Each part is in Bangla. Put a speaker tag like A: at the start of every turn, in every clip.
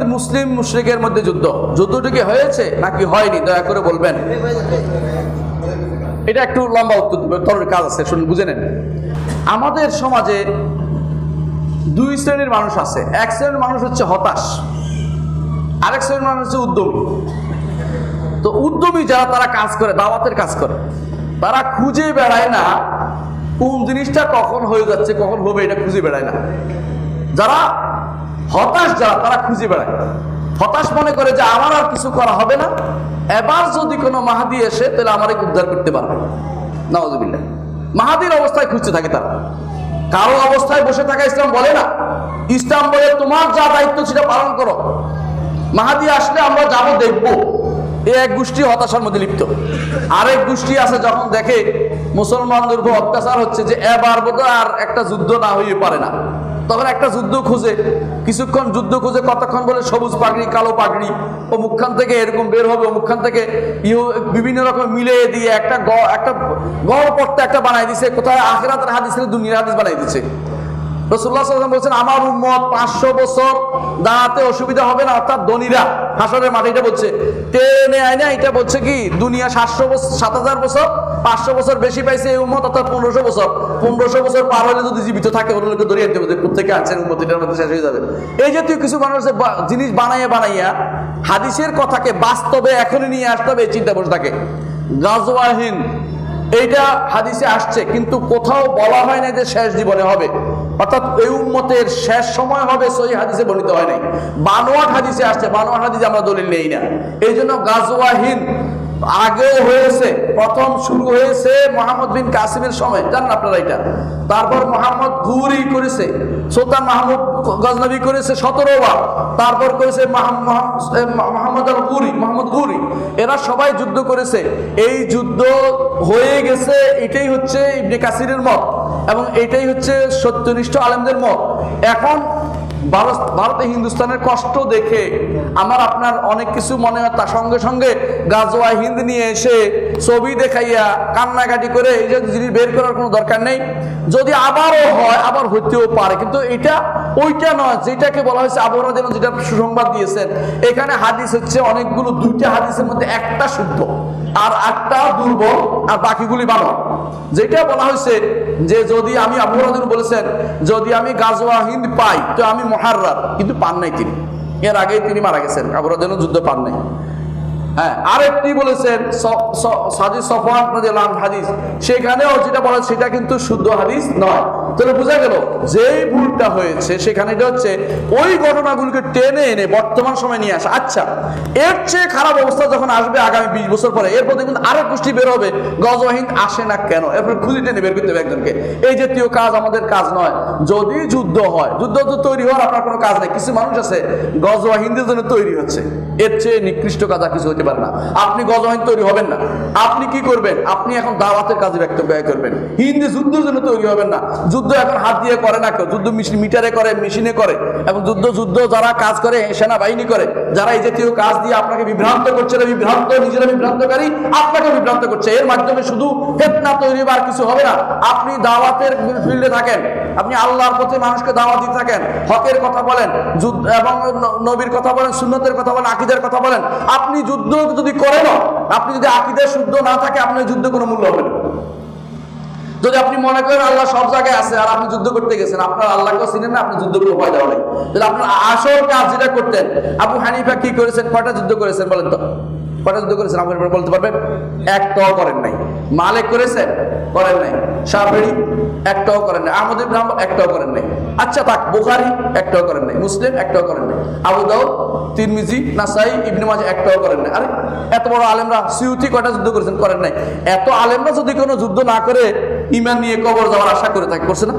A: কিন্তু মুসলিম মুশরিকের মধ্যে যুদ্ধটি কি হয়েছে নাকি হয়নি দয়া করে বলবেন। এটা একটু লম্বা উত্তরের কাজ আছে, শুনুন বুঝে নেন। আমাদের সমাজে দুই শ্রেণীর মানুষ আছে। এক শ্রেণীর মানুষ হচ্ছে হতাশ, আরেক শ্রেণীর মানুষ হচ্ছে উদ্যমী। তো উদ্যমী যারা, তারা কাজ করে, দাওয়াতের কাজ করে, তারা খুঁজে বেড়ায় না কোন জিনিসটা কখন হয়ে যাচ্ছে, কখন হবে, এটা খুঁজে বেড়ায় না। যারা হতাশ, তারা খুঁজে বেড়ায়। হতাশ মনে করে যে আমার আর কিছু করা হবে না, এবার যদি কোনো মাহাদি এসে তাহলে আমারে উদ্ধার করতে পারবে। নাউযুবিল্লাহ। মাহাদির অবস্থায় খুঁজতে থাকে তারা, কারো অবস্থায় বসে থাকা ইসলাম বলে না। ইসলাম বলে তোমার যা দায়িত্ব সেটা পালন করো, মাহাদি আসলে আমরা যাব দেখব। এই এক গোষ্ঠী হতাশার মধ্যে লিপ্ত। আরেক গোষ্ঠী আছে, যখন দেখে মুসলমানদের উপর অত্যাচার হচ্ছে, যে এবার বোধহয় আর একটা যুদ্ধ না হয়ে পারে না, তখন একটা যুদ্ধ খুঁজে, কিছুক্ষণ যুদ্ধ খুঁজে, কতক্ষণ বলে সবুজ পাগড়ি কালো পাগড়ি, ও মুখখান থেকে এরকম বের হবে, ও মুখখান থেকে বিভিন্ন রকম মিলিয়ে দিয়ে একটা গড় পড়তে একটা বানাই দিছে। কোথায় আখিরাতের হাদিস, দুনিয়ার হাদিস বানাই দিচ্ছে। রাসূলুল্লাহ সাল্লাল্লাহু আলাইহি ওয়াসাল্লাম বলছেন, আমার উম্মত 500 বছর দাঁড়াতে অসুবিধা হবে না। অর্থাৎ ধনীরা হাসরের মাঠে, এটা বলছে টেনে আয়না, এটা বলছে কি দুনিয়া 7000 বছর, 500 বছর বেশি পাইছে এই উম্মত, অর্থাৎ 1500 বছর। 1500 বছর পার হলে যদি জীবিত থাকে, ওর লোকে ধরিয়ে আনতে হবে, কোথেকে আনছেন উম্মত, এটার মধ্যে শেষ হয়ে যাবে। এই জাতীয় কিছু মানুষ জিনিস বানাইয়া হাদিসের কথাকে বাস্তবে এখনই নিয়ে আসতে হবে, এই চিন্তা বসে থাকে। গাজওয়া হিন্দ এইটা হাদিসে আসছে, কিন্তু কোথাও বলা হয় না যে শেষ জীবনে হবে, অর্থাৎ এই উম্মতের শেষ সময় হবে, সহিহ হাদিসে বর্ণিত হয় নাই। বানোয়াট হাদিসে আসছে, বানোয়াট হাদিসে আমরা দলিল নেই না। এই জন্য গাজওয়া হিন্দ আগেও হয়েছে, প্রথম শুরু হয়েছে মুহাম্মদ বিন কাসিমের সময়, জানেন আপনারা এটা। তারপর মোহাম্মদ ঘুরি করেছে, সুলতান মাহমুদ গজনবী করেছে 17 বার, তারপর করেছে মোহাম্মদ ঘুরি, এরা সবাই যুদ্ধ করেছে। এই যুদ্ধ হয়ে গেছে, এটাই হচ্ছে ইবনে কাসিরের মত, এবং এটাই হচ্ছে সত্যনিষ্ঠ আলেমদের মত। এখন ভারতে হিন্দুস্তানের কষ্ট দেখে আমার আপনার অনেক কিছু মনে হয়, তার সঙ্গে সঙ্গে গাজওয়া হিন্দ নিয়ে এসে ছবি দেখাইয়া কান্নাকাটি করে এই যে জিনিস বের করার কোনো দরকার নেই। যদি আবারও হয়, আবার হইতেও পারে, কিন্তু এটা ওইটা নয় যেটাকে বলা হয়েছে। আবহাওয়া যেন যেটা সুসংবাদ দিয়েছেন, এখানে হাদিস হচ্ছে অনেকগুলো, 2টা হাদিসের মধ্যে একটা শুদ্ধ আর একটা দুর্বল, আর বাকিগুলি ভালো। যেটা বলা হয়েছে যে যদি আমি, আবহাওয়া বলেছেন, যদি আমি গাজওয়া হিন্দ পাই তো আমি মুহাররার, কিন্তু পান নাই তিনি, এর আগেই তিনি মারা গেছেন, আবহাওয়া যুদ্ধ পান নাই। হ্যাঁ, আরেকটি বলেছেন সাজি সফওয়ান রাদিয়াল্লাহু আনহু হাদিস, সেখানেও যেটা বলা সেটা কিন্তু শুদ্ধ হাদিস নয়। তাহলে বোঝা গেল যেই ভুলটা হয়েছে সেখানে এটা হচ্ছে ওই ঘটনাগুলোকে টেনে এনে বর্তমান সময় নিয়ে আসা। আচ্ছা, এর চেয়ে খারাপ অবস্থা যখন আসবে আগামী 20 বছর পরে, এরপর দেখুন আরেক গোষ্ঠী বের হবে, গাজওয়া হিন্দ আসে না কেন, এরপর খুঁজে টেনে বের করতে হবে একজনকে। এই জাতীয় কাজ আমাদের কাজ নয়। যদি যুদ্ধ হয়, যুদ্ধ তৈরি হওয়ার আপনার কোনো কাজ নেই। কিছু মানুষ আছে গাজওয়া হিন্দের জন্য তৈরি হচ্ছে, এর চেয়ে নিকৃষ্ট কাজ আর কিছু হতে পারে না। আপনি গাজওয়া হিন্দ তৈরি হবেন না, আপনি কি করবেন? আপনি এখন দাওয়াতের কাজে ব্যয় করবেন। হিন্দি যুদ্ধের জন্য তৈরি হবেন না। যুদ্ধ এখন হাত দিয়ে করে না কেউ, যুদ্ধ মিটারে করে, মেশিনে করে, এবং যুদ্ধ যারা কাজ করে সেনাবাহিনী করে, যারা এই জাতীয় কাজ দিয়ে আপনাকে বিভ্রান্ত করছে, নিজেরা বিভ্রান্তকারী, আপনাকে বিভ্রান্ত করছে। এর মাধ্যমে শুধু ফিতনা তৈরি বা কিছু হবে না। আপনি দাওয়াতের ফিল্ডে থাকেন, আপনি আল্লাহর পথে মানুষকে দাওয়াত দিতে থাকেন, হকের কথা বলেন, যুদ্ধ এবং নবীর কথা বলেন, সুন্নতের কথা বলেন, আকীদার কথা বলেন। আপনি যুদ্ধ যদি করেন, আপনি যদি আকীদা শুদ্ধ না থাকে, আপনার যুদ্ধ কোনো মূল্য হবে না। যদি আপনি মনে করেন আল্লাহ সব জায়গায় আছে আর আপনি যুদ্ধ করতে গেছেন, আপনার আল্লাহকেও চিনেন না, আপনি যুদ্ধ করে ভয় দেওয়া নেই। তাহলে আপনার আসল কাজ যেটা করতেন, আবু হানিফা কি করেছেন, কয়টা যুদ্ধ করেছেন বলেন তো? কয়টা যুদ্ধ করেছেন আপনি বলতে পারবেন? একটাও করেন নাই। মালিক করেছেন? করেন নাই। শাফিঈ? একটাও করেন নাই। আহমদ ইবনে হাম্বল? একটাও করেন নাই। আচ্ছা থাক, বুখারী? একটাও করেন নাই। মুসলিম? একটাও করেন নাই। আবু দাউদ, তিরমিজি, নাসাই, ইবনে মাজাহ? একটাও করেন নাই। আরে এত বড় আলেমরা, সিউতি কয়টা যুদ্ধ করেছেন? করেন নাই। এত আলেমরা যদি কোনো যুদ্ধ না করে ঈমান নিয়ে কবর যাওয়ার আশা করে থাকে, করছে না?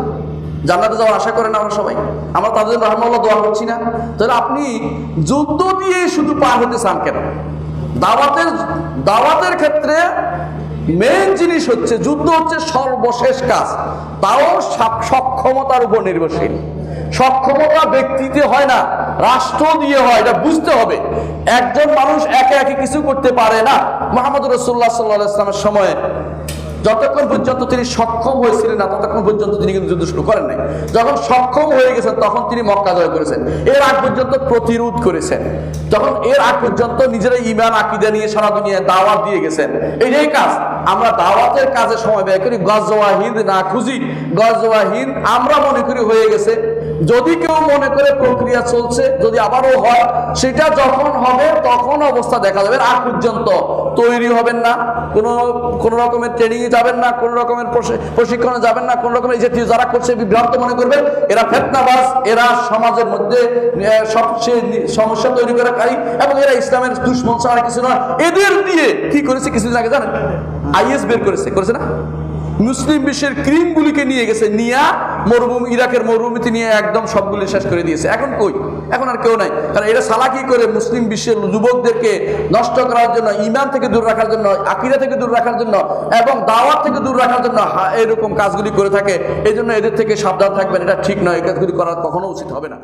A: জান্নাতে যাওয়ার আশা করেন আমরা সবাই, আমরা তাদের রাহমাতুল্লাহ দোয়া করছি না? তাহলে আপনি যুদ্ধ দিয়ে শুধু পার হতে চান কেন? দাওয়াতের ক্ষেত্রে মেইন জিনিস হচ্ছে যুদ্ধ হচ্ছে সর্বশেষ কাজ, তাও সক্ষমতার উপর নির্ভরশীল। সক্ষমতা ব্যক্তিতে হয় না, রাষ্ট্র দিয়ে হয়, এটা বুঝতে হবে। একজন মানুষ একে একে কিছু করতে পারে না। মুহাম্মদ রাসূলুল্লাহ সাল্লাল্লাহু আলাইহি ওয়াসাল্লামের সময়ে যতক্ষণ পর্যন্ত তিনি সক্ষম হয়েছিলেন না ততক্ষণ পর্যন্ত তিনি কিন্তু যুদ্ধ শুরু করেন নাই। যখন সক্ষম হয়ে গেছেন তখন তিনি মক্কা জয় করেছেন। এর আগ পর্যন্ত প্রতিরোধ করেছেন, তখন এর আগ পর্যন্ত নিজেরা ঈমান আকীদা নিয়ে সারা দুনিয়ায় দাওয়াত দিয়ে গেছেন। এইটাই কাজ। আমরা দাওয়াতের কাজে সময় ব্যয় করি, গজওয়া হিন্দ না খুঁজি। গজওয়া হিন্দ আমরা মনে করি হয়ে গেছে, যদি কেউ মনে করে প্রক্রিয়া চলছে, যদি আবারও হয়, সেটা যখন হবে তখন অবস্থা দেখা যাবে। আগ পর্যন্ত তৈরি হবেন না, কোন রকমের ট্রেনিং যাবেন না, কোন রকমের প্রশিক্ষণে যাবেন না, কোন রকমের এই জাতীয় যারা করছে বিভ্রান্ত মনে করবেন এরা ফিতনাবাজ, এরা সমাজের মধ্যে সবচেয়ে সমস্যা তৈরি করাকারী এবং এরা ইসলামের দুশমন ছাড়া কিছু নয়। এদের দিয়ে কি করেছে কিছুদিন আগে জানেন? আইএস বের করেছে না, মুসলিম বিশ্বের ক্রিমগুলিকে নিয়ে গেছে, নিয়ে মরুভূমি, ইরাকের মরুভূমিতে নিয়ে একদম সবগুলি শেষ করে দিয়েছে। এখন কই? এখন আর কেউ নাই। কারণ এটা সালাকি করে মুসলিম বিশ্বের যুবকদেরকে নষ্ট করার জন্য, ঈমান থেকে দূর রাখার জন্য, আকীদা থেকে দূর রাখার জন্য এবং দাওয়াত থেকে দূর রাখার জন্য এরকম কাজগুলি করে থাকে। এই জন্য এদের থেকে সাবধান থাকবেন, এটা ঠিক নয়, এই কাজগুলি করা কখনো উচিত হবে না।